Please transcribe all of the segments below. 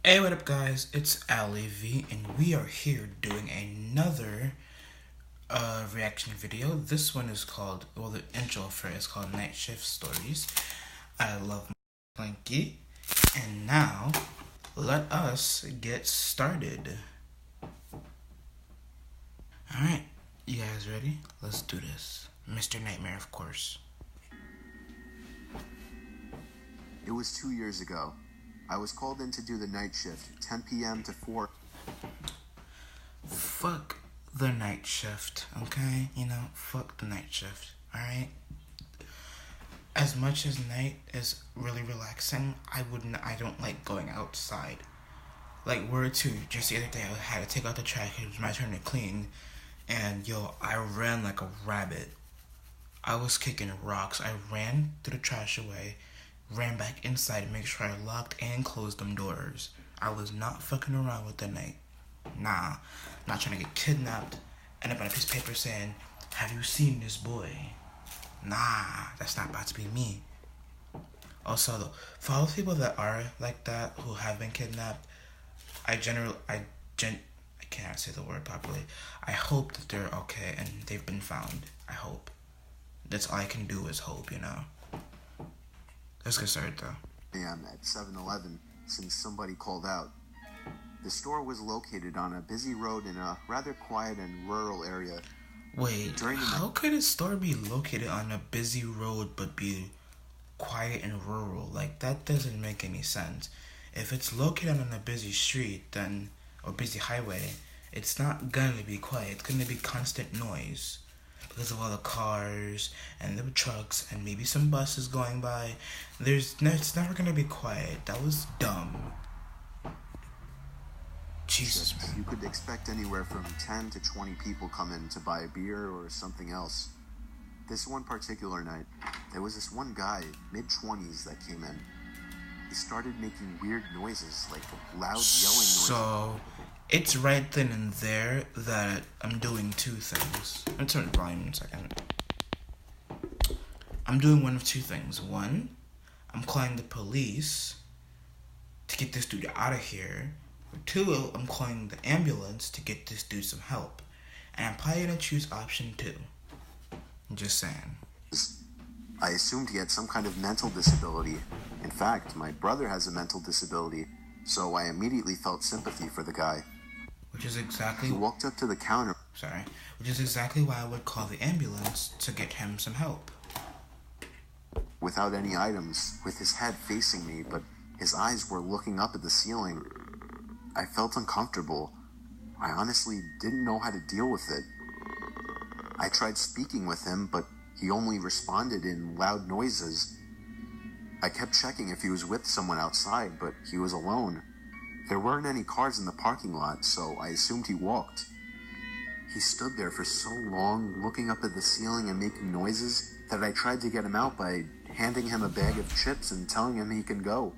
Hey, what up, guys? It's Ali V, and we are here doing another reaction video. This one is called, well, the intro for it is called Night Shift Stories. I love my blankie, and now let us get started. Alright, you guys ready? Let's do this. Mr. Nightmare, of course. It was 2 years ago. I was called in to do the night shift, 10 p.m. to 4. Fuck the night shift, okay? Fuck the night shift, alright? As much as night is really relaxing, I don't like going outside. Like, just the other day, I had to take out the trash, it was my turn to clean, and I ran like a rabbit. I was kicking rocks. I ran through the trash away, ran back inside to make sure I locked and closed them doors. I was not fucking around with the night. Nah, not trying to get kidnapped, end up on a piece of paper saying, "Have you seen this boy?" Nah, that's not about to be me. Also, though, for all the people that are like that, who have been kidnapped, I cannot say the word properly. I hope that they're okay and they've been found. I hope. That's all I can do is hope, Let's get started, though. A.m. at 7-Eleven since somebody called out. The store was located on a busy road in a rather quiet and rural area. Wait, how could a store be located on a busy road but be quiet and rural? Like, that doesn't make any sense. If it's located on a busy street, or busy highway, it's not gonna be quiet. It's gonna be constant noise because of all the cars and the trucks and maybe some buses going by. It's never gonna be quiet. That was dumb. Jesus, man. You could expect anywhere from 10 to 20 people come in to buy a beer or something else. This one particular night, there was this one guy, mid-20s, that came in. He started making weird noises, like loud yelling noises. So, it's right then and there that I'm doing two things. Let me turn the volume in a second. I'm doing one of two things. One, I'm calling the police to get this dude out of here. Or two, I'm calling the ambulance to get this dude some help. And I'm probably gonna choose option two. I'm just saying. I assumed he had some kind of mental disability. In fact, my brother has a mental disability, so I immediately felt sympathy for the guy. Which is exactly... He walked up to the counter. Which is exactly why I would call the ambulance to get him some help. Without any items, with his head facing me, but his eyes were looking up at the ceiling. I felt uncomfortable. I honestly didn't know how to deal with it. I tried speaking with him, but he only responded in loud noises. I kept checking if he was with someone outside, but he was alone. There weren't any cars in the parking lot, so I assumed he walked. He stood there for so long, looking up at the ceiling and making noises, that I tried to get him out by handing him a bag of chips and telling him he can go.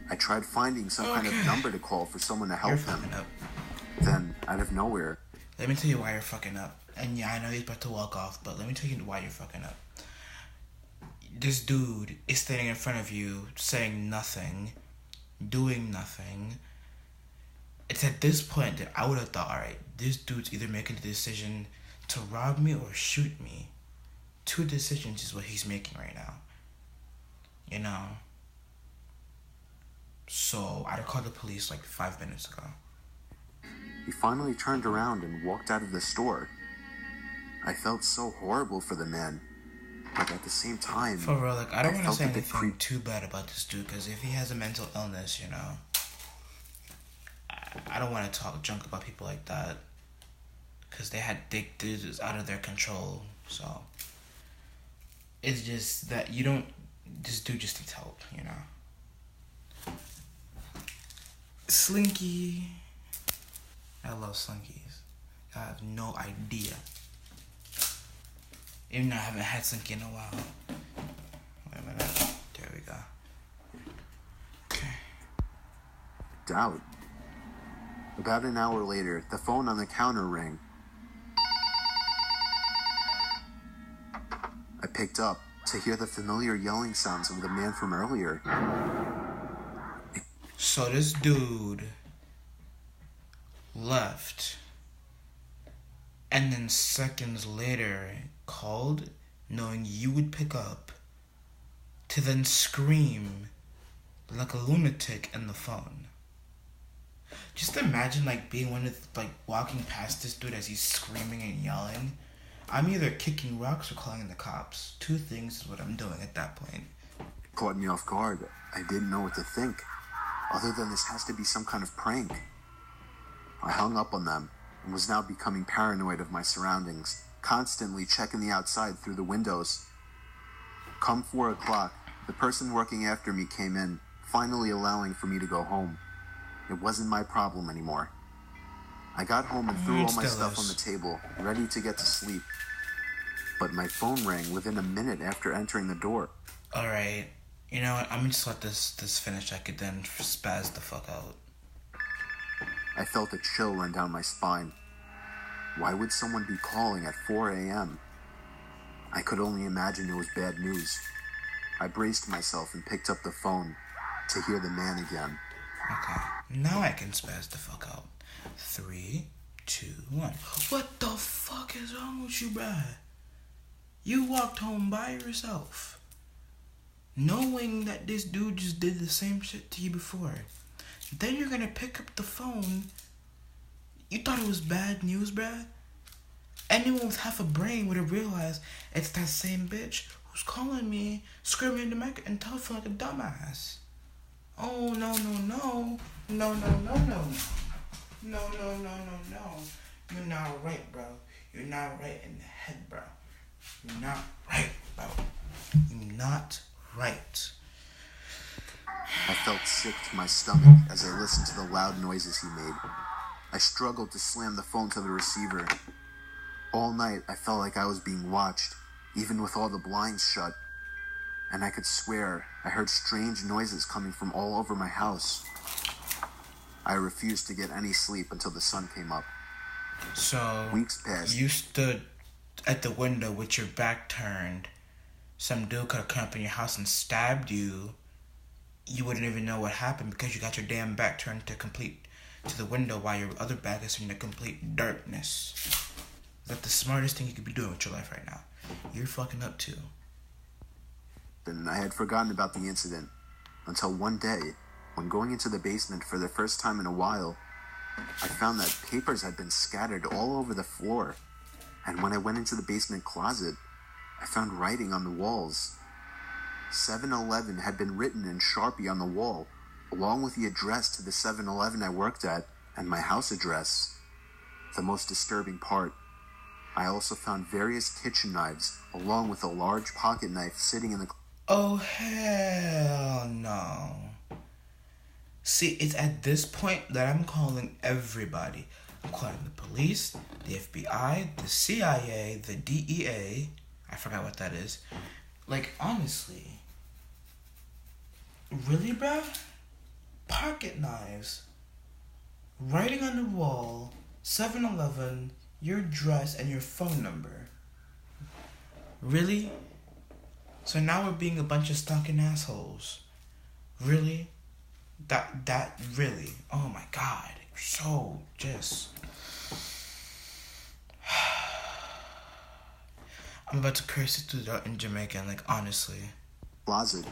I tried finding some kind of number to call for someone to help him. Then, out of nowhere... Let me tell you why you're fucking up. And yeah, I know he's about to walk off, but let me tell you why you're fucking up. This dude is standing in front of you, saying nothing, doing nothing. It's at this point that I would have thought, alright, this dude's either making the decision to rob me or shoot me. Two decisions is what he's making right now. So, I'd have called the police like 5 minutes ago. He finally turned around and walked out of the store. I felt so horrible for the man, but at the same time... For real, I don't want to say anything too bad about this dude, because if he has a mental illness, I don't want to talk junk about people like that, because this is out of their control, so... It's just that this dude just needs help, Slinky. I love Slinkies. I have no idea. Even though I haven't had Slinky in a while. Wait a minute. There we go. Okay. Doubt. About an hour later, the phone on the counter rang. I picked up to hear the familiar yelling sounds of the man from earlier. So this dude left, and then seconds later called, knowing you would pick up, to then scream like a lunatic in the phone. Just imagine being one of walking past this dude as he's screaming and yelling. I'm either kicking rocks or calling the cops. Two things is what I'm doing at that point. Caught me off guard. I didn't know what to think, other than this has to be some kind of prank. I hung up on them and was now becoming paranoid of my surroundings, constantly checking the outside through the windows. Come 4 o'clock, the person working after me came in, finally allowing for me to go home. It wasn't my problem anymore. I got home and threw all my stuff on the table, ready to get to sleep. But my phone rang within a minute after entering the door. Alright, you know what? I'm gonna just let this finish. I could then spaz the fuck out. I felt a chill run down my spine. Why would someone be calling at 4 a.m.? I could only imagine it was bad news. I braced myself and picked up the phone to hear the man again. Okay, now I can spaz the fuck out. 3, 2, 1. What the fuck is wrong with you, bruh? You walked home by yourself, knowing that this dude just did the same shit to you before. Then you're gonna pick up the phone. You thought it was bad news, bruh? Anyone with half a brain would have realized it's that same bitch who's calling me, screaming in the mic and telephone like a dumbass. Oh, no. No. You're not right, bro. You're not right in the head, bro. You're not right, bro. You're not right. I felt sick to my stomach as I listened to the loud noises he made. I struggled to slam the phone to the receiver. All night, I felt like I was being watched, even with all the blinds shut. And I could swear I heard strange noises coming from all over my house. I refused to get any sleep until the sun came up. So, weeks passed. You stood at the window with your back turned. Some dude could have come up in your house and stabbed you. You wouldn't even know what happened because you got your damn back turned to the window while your other back is in the complete darkness. That's the smartest thing you could be doing with your life right now. You're fucking up too. And I had forgotten about the incident until one day, when going into the basement for the first time in a while, I found that papers had been scattered all over the floor. And when I went into the basement closet, I found writing on the walls. 7-Eleven had been written in Sharpie on the wall, along with the address to the 7-Eleven I worked at and my house address. The most disturbing part, I also found various kitchen knives, along with a large pocket knife sitting in the... Oh, hell no. See, it's at this point that I'm calling everybody. I'm calling the police, the FBI, the CIA, the DEA. I forgot what that is. Honestly. Really, bruh? Pocket knives. Writing on the wall, 7-Eleven, your address, and your phone number. Really? So now we're being a bunch of stalking assholes. Really? That really? Oh my god. So just... I'm about to curse it through in Jamaican, honestly. Closet.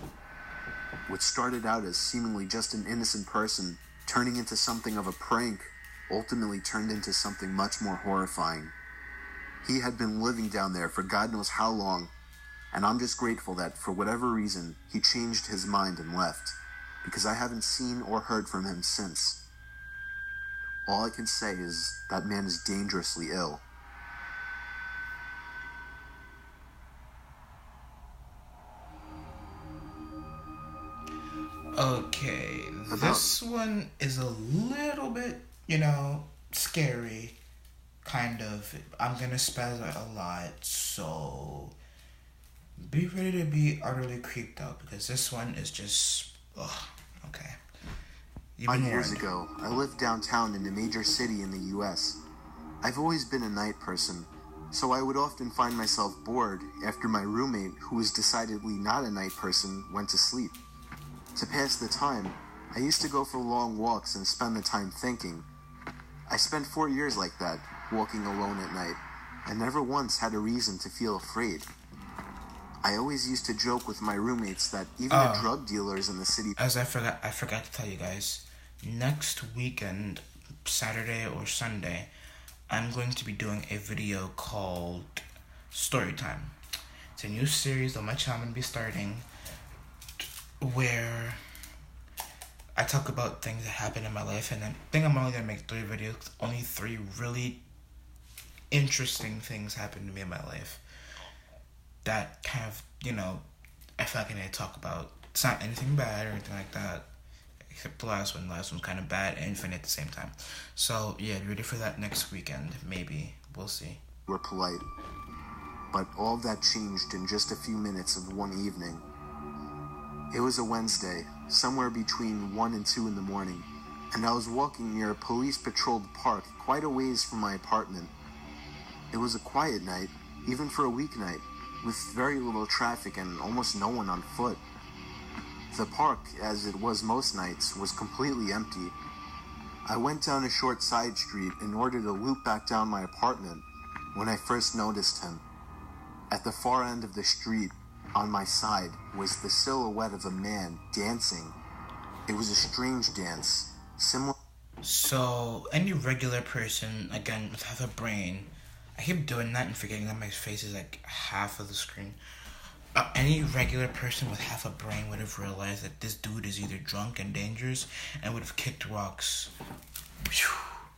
What started out as seemingly just an innocent person turning into something of a prank ultimately turned into something much more horrifying. He had been living down there for God knows how long, and I'm just grateful that, for whatever reason, he changed his mind and left, because I haven't seen or heard from him since. All I can say is that man is dangerously ill. Okay, this one is a little bit, scary, kind of. I'm gonna spaz out a lot, so be ready to be utterly creeped out, because this one is just, okay. 5 years ago, I lived downtown in a major city in the U.S. I've always been a night person, so I would often find myself bored after my roommate, who was decidedly not a night person, went to sleep. To pass the time, I used to go for long walks and spend the time thinking. I spent 4 years like that, walking alone at night, and never once had a reason to feel afraid. I always used to joke with my roommates that even the drug dealers in the city... As I forgot to tell you guys, next weekend, Saturday or Sunday, I'm going to be doing a video called Storytime. It's a new series on my channel I'm going to be starting where I talk about things that happen in my life, and I think I'm only going to make 3 videos. Only 3 really interesting things happened to me in my life that kind of, I feel like I need to talk about. It's not anything bad or anything like that, except the last one. The last one's kind of bad and funny at the same time. So, yeah, be ready for that next weekend, maybe. We'll see. Were polite. But all that changed in just a few minutes of one evening. It was a Wednesday, somewhere between 1 and 2 in the morning, and I was walking near a police-patrolled park quite a ways from my apartment. It was a quiet night, even for a weeknight, with very little traffic and almost no one on foot. The park, as it was most nights, was completely empty. I went down a short side street in order to loop back down my apartment when I first noticed him. At the far end of the street, on my side, was the silhouette of a man dancing. It was a strange dance, similar... So, any regular person, again, with half a brain, I keep doing that and forgetting that my face is like half of the screen. Any regular person with half a brain would have realized that this dude is either drunk and dangerous and would have kicked rocks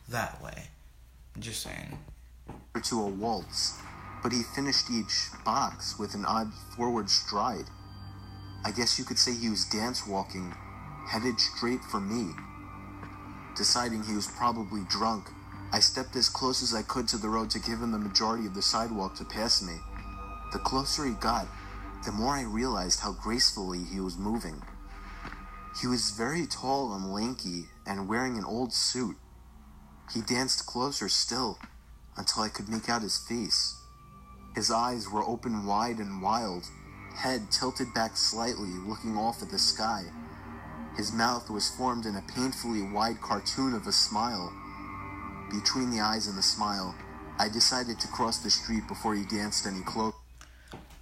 that way. Just saying. ...to a waltz, but he finished each box with an odd forward stride. I guess you could say he was dance walking, headed straight for me. Deciding he was probably drunk, I stepped as close as I could to the road to give him the majority of the sidewalk to pass me. The closer he got, the more I realized how gracefully he was moving. He was very tall and lanky and wearing an old suit. He danced closer still, until I could make out his face. His eyes were open wide and wild, head tilted back slightly, looking off at the sky. His mouth was formed in a painfully wide cartoon of a smile. Between the eyes and the smile, I decided to cross the street before he danced any closer.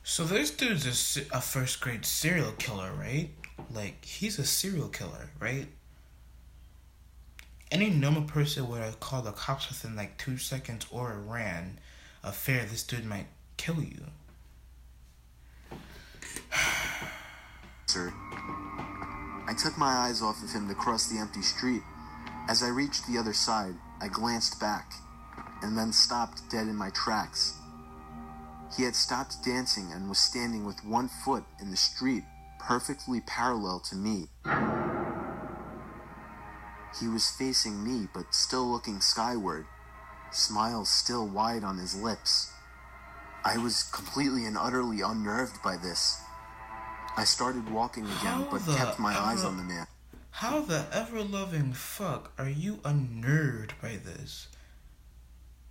So this dude's a first grade serial killer, right? Like, he's a serial killer, right? Any normal person would have called the cops within like 2 seconds or ran a fear this dude might kill you. Sir, I took my eyes off of him to cross the empty street. As I reached the other side, I glanced back, and then stopped dead in my tracks. He had stopped dancing and was standing with one foot in the street, perfectly parallel to me. He was facing me, but still looking skyward, smile still wide on his lips. I was completely and utterly unnerved by this. I started walking again, but kept my eyes on the man. How the ever-loving fuck are you unnerved by this?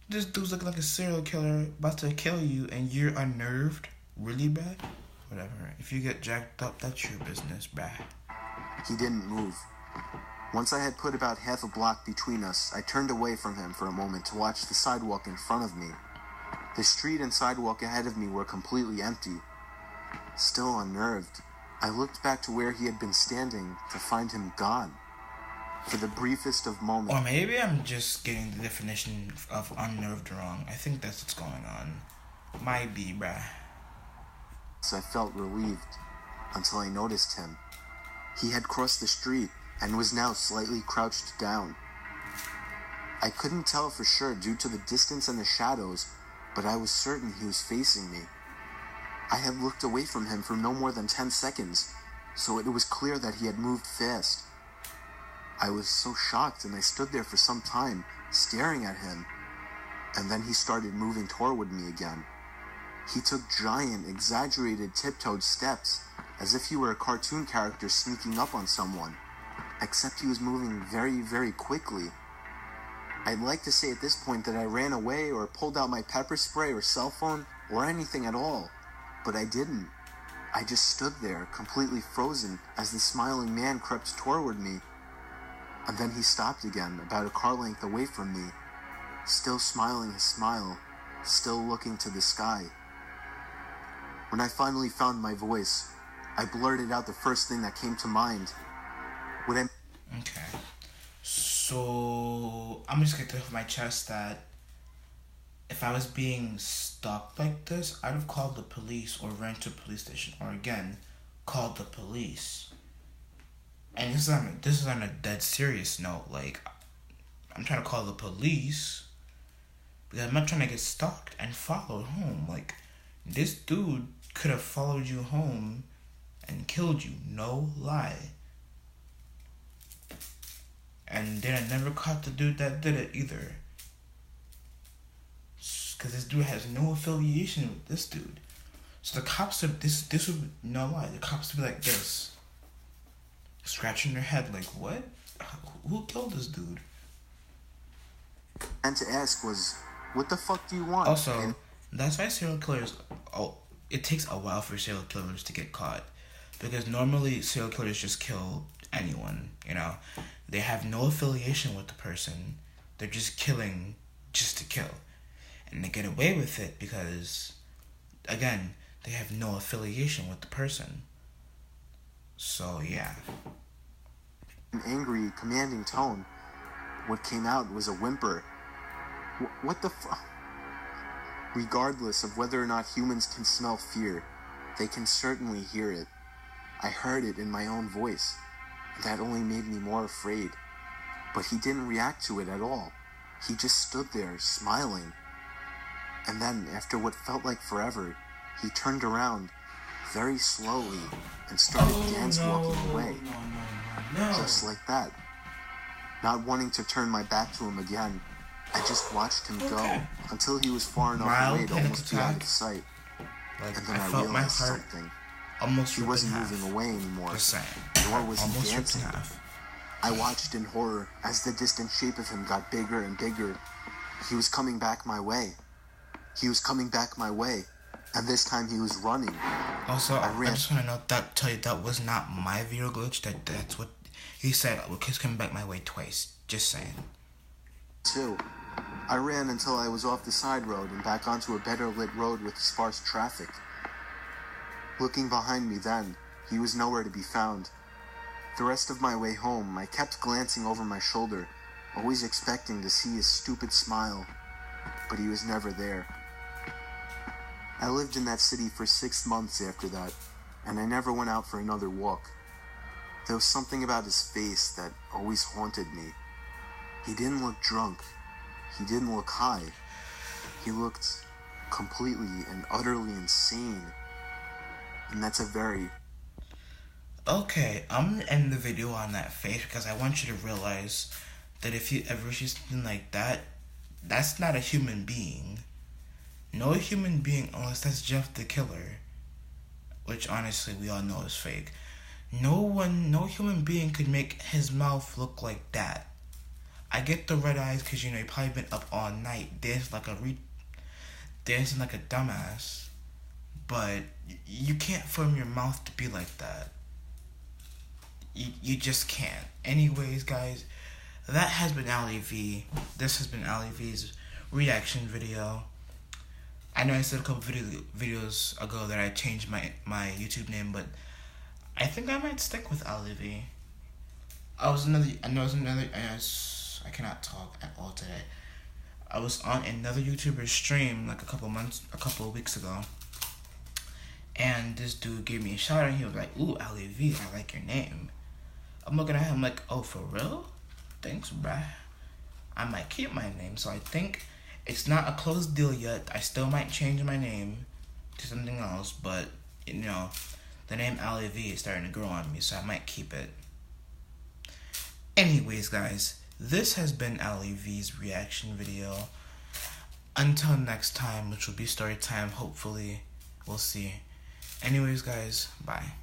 This dude's looking like a serial killer about to kill you and you're unnerved? Really bad? Whatever. If you get jacked up, that's your business, bruh. He didn't move. Once I had put about half a block between us, I turned away from him for a moment to watch the sidewalk in front of me. The street and sidewalk ahead of me were completely empty. Still unnerved, I looked back to where he had been standing to find him gone. For the briefest of moments... Or maybe I'm just getting the definition of unnerved wrong. I think that's what's going on. Might be, bruh. I felt relieved until I noticed him. He had crossed the street and was now slightly crouched down. I couldn't tell for sure due to the distance and the shadows, but I was certain he was facing me. I had looked away from him for no more than 10 seconds, so it was clear that he had moved fast. I was so shocked and I stood there for some time, staring at him, and then he started moving toward me again. He took giant, exaggerated, tiptoed steps, as if he were a cartoon character sneaking up on someone, except he was moving very, very quickly. I'd like to say at this point that I ran away or pulled out my pepper spray or cell phone or anything at all, but I didn't. I just stood there, completely frozen, as the smiling man crept toward me, And then he stopped again, about a car length away from me, still smiling his smile, still looking to the sky. When I finally found my voice, I blurted out the first thing that came to mind. Okay. So, I'm just gonna get off my chest that if I was being stopped like this, I'd have called the police or ran to a police station, or again, called the police. And this is on a dead serious note. Like, I'm trying to call the police because I'm not trying to get stalked and followed home. Like, this dude could have followed you home and killed you. No lie. And then I never caught the dude that did it either. Because this dude has no affiliation with this dude. So the cops would, this would, no lie, the cops would be like this. Scratching their head like, what? Who killed this dude? And to ask was, what the fuck do you want? Also, that's why serial killers, it takes a while for serial killers to get caught. Because normally serial killers just kill anyone, you know. They have no affiliation with the person. They're just killing just to kill. And they get away with it because, again, they have no affiliation with the person. So, yeah. An angry, commanding tone. What came out was a whimper. What the fuck? Regardless of whether or not humans can smell fear, they can certainly hear it. I heard it in my own voice. That only made me more afraid. But he didn't react to it at all. He just stood there, smiling. And then, after what felt like forever, he turned around, very slowly, and started dance-walking away. No. Just like that. Not wanting to turn my back to him again, I just watched him go until he was far enough away to almost be out of sight. Like, And then I felt realized my heart something. almost He wasn't moving away anymore, Just saying. nor was he Almost dancing. ripped in half. I watched in horror as the distant shape of him got bigger and bigger. He was coming back my way. He was coming back my way. And this time he was running. Also, I just want to tell you that was not my video glitch. That's what he said. He's coming back my way twice. Just saying. Too. I ran until I was off the side road and back onto a better lit road with sparse traffic. Looking behind me then, he was nowhere to be found. The rest of my way home, I kept glancing over my shoulder, always expecting to see his stupid smile, but he was never there. I lived in that city for 6 months after that, and I never went out for another walk. There was something about his face that always haunted me. He didn't look drunk. He didn't look high. He looked completely and utterly insane. And that's a very... Okay, I'm gonna end the video on that face because I want you to realize that if you ever see something like that, that's not a human being. No human being, unless that's Jeff the Killer, which honestly we all know is fake. No human being could make his mouth look like that. I get the red eyes because, you know, you probably been up all night dancing like a dumbass. But you can't form your mouth to be like that. You just can't. Anyways, guys, that has been Ali V. This has been Ali V's reaction video. I know I said a couple videos ago that I changed my YouTube name, but I think I might stick with Ali V. I cannot talk at all today. I was on another YouTuber's stream like a couple of weeks ago. And this dude gave me a shout out and he was like, "Ooh, Ali V, I like your name." I'm looking at him like, "Oh, for real? Thanks, bruh. I might keep my name." So I think it's not a closed deal yet. I still might change my name to something else, but, you know, the name Ali V is starting to grow on me, so I might keep it. Anyways, guys, this has been Ali V's reaction video. Until next time, which will be story time, hopefully. We'll see. Anyways, guys, bye.